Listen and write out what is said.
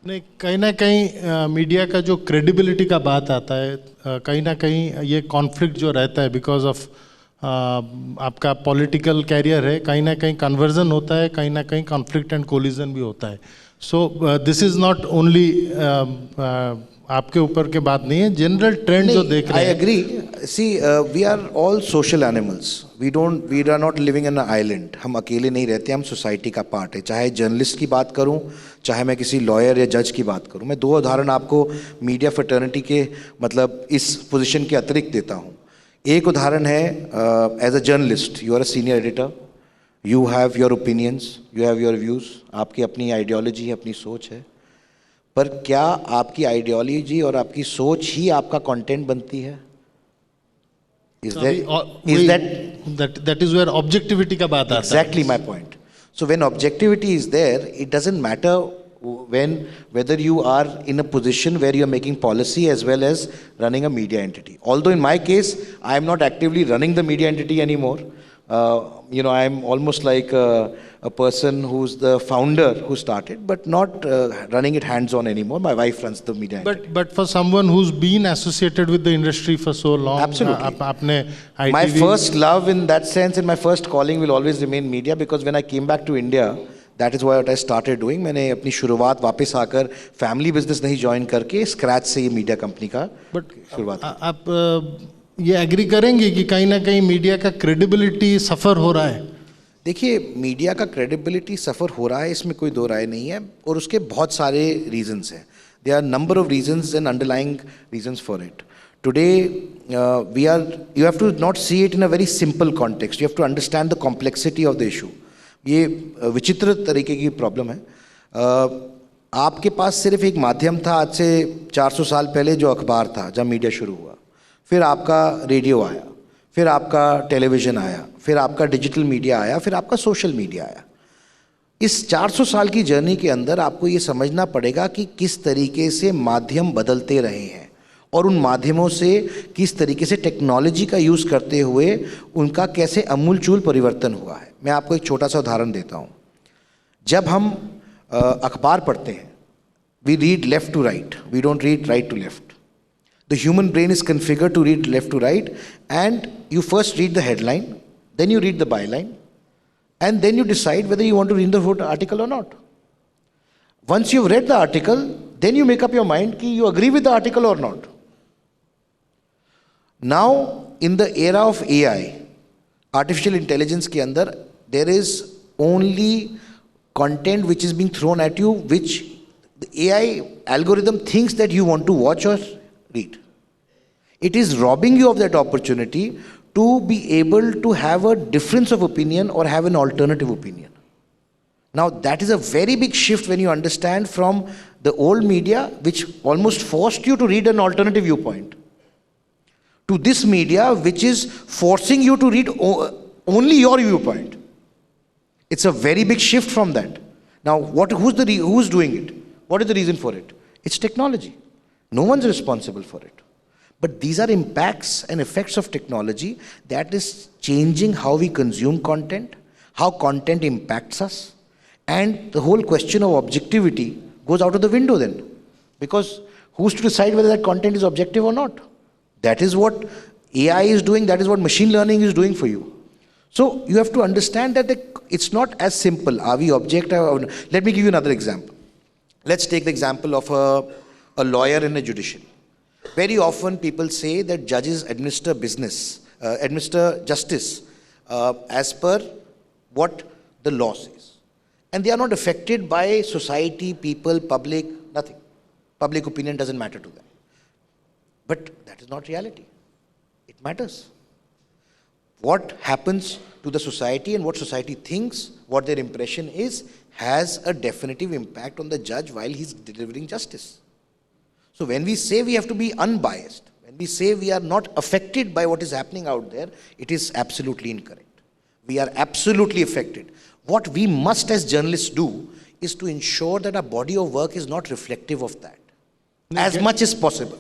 नहीं, कहीं ना कहीं मीडिया का जो क्रेडिबिलिटी का बात आता है, कहीं ना कहीं ये कॉन्फ्लिक्ट जो रहता है बिकॉज ऑफ आपका पॉलिटिकल कैरियर है, कहीं ना कहीं कन्वर्जन होता है, कहीं ना कहीं कॉन्फ्लिक्ट एंड कोलिजन भी होता है. So this is not only आपके ऊपर के बात नहीं है, जनरल ट्रेंड जो देख रहे हैं. I agree. See, we are all social animals. We are not living in an island. हम अकेले नहीं रहते, हम सोसाइटी का पार्ट है. चाहे जर्नलिस्ट की बात करूं, चाहे मैं किसी लॉयर या जज की बात करूं. मैं दो उदाहरण आपको मीडिया फ्रेटर्निटी के मतलब इस पोजीशन के अतिरिक्त देता हूं. एक उदाहरण है, as a journalist you are a senior editor, you have your opinions, you have your views, आपकी अपनी आइडियोलॉजी है, अपनी सोच है. पर क्या आपकी आइडियोलॉजी और आपकी सोच ही आपका कंटेंट बनती है? that is where objectivity का बात आता है. Exactly my point. So when objectivity is there, it doesn't matter whether you are in a position where you are making policy as well as running a media entity. Although in my case, I am not actively running the media entity anymore. I am almost like a person who's the founder who started, but not running it hands-on anymore. My wife runs the media entity. But for someone who's been associated with the industry for so long, absolutely. आपने ITV, my first love in that sense and my first calling will always remain media, because when I came back to India, that is what I started doing. मैंने अपनी शुरुआत वापस आकर family business नहीं join करके scratch से ये media company का शुरुआत. आप ये एग्री करेंगे कि कहीं ना कहीं मीडिया का क्रेडिबिलिटी सफ़र हो रहा है? देखिए, मीडिया का क्रेडिबिलिटी सफ़र हो रहा है, इसमें कोई दो राय नहीं है, और उसके बहुत सारे रीजंस हैं. There are number of reasons and underlying reasons for it. Today you have to not see it in a very simple context. You have to understand the complexity of the issue. ये विचित्र तरीके की problem है. आपके पास सिर्फ एक माध्यम था आज से 400 साल पहले, जो अखबार था, जब मीडिया शुरू हुआ. फिर आपका रेडियो आया, फिर आपका टेलीविज़न आया, फिर आपका डिजिटल मीडिया आया, फिर आपका सोशल मीडिया आया. इस 400 साल की जर्नी के अंदर आपको ये समझना पड़ेगा कि किस तरीके से माध्यम बदलते रहे हैं और उन माध्यमों से किस तरीके से टेक्नोलॉजी का यूज़ करते हुए उनका कैसे अमूलचूल परिवर्तन हुआ है. मैं आपको एक छोटा सा उदाहरण देता हूँ. जब हम अखबार पढ़ते हैं, we read left to right, we don't read right to left. The human brain is configured to read left to right, and you first read the headline, then you read the byline, and then you decide whether you want to read the whole article or not. Once you've read the article, then you make up your mind कि you agree with the article or not. Now, in the era of AI, artificial intelligence के अंदर, there is only content which is being thrown at you, which the AI algorithm thinks that you want to watch or read. It is robbing you of that opportunity to be able to have a difference of opinion or have an alternative opinion. Now that is a very big shift when you understand from the old media, which almost forced you to read an alternative viewpoint, to this media which is forcing you to read only your viewpoint. It's a very big shift from that. Now who's doing it? What is the reason for it? It's technology. No one's responsible for it. But these are impacts and effects of technology that is changing how we consume content, how content impacts us, and the whole question of objectivity goes out of the window then. Because who's to decide whether that content is objective or not? That is what AI is doing, that is what machine learning is doing for you. So you have to understand that it's not as simple. Are we objective? Let me give you another example. Let's take the example of a lawyer in a judiciary. Very often people say that judges administer justice as per what the law says. And they are not affected by society, people, public, nothing. Public opinion doesn't matter to them. But that is not reality. It matters. What happens to the society and what society thinks, what their impression is, has a definitive impact on the judge while he's delivering justice. So when we say we have to be unbiased, when we say we are not affected by what is happening out there, it is absolutely incorrect. We are absolutely affected. What we must as journalists do is to ensure that our body of work is not reflective of that, as much as possible.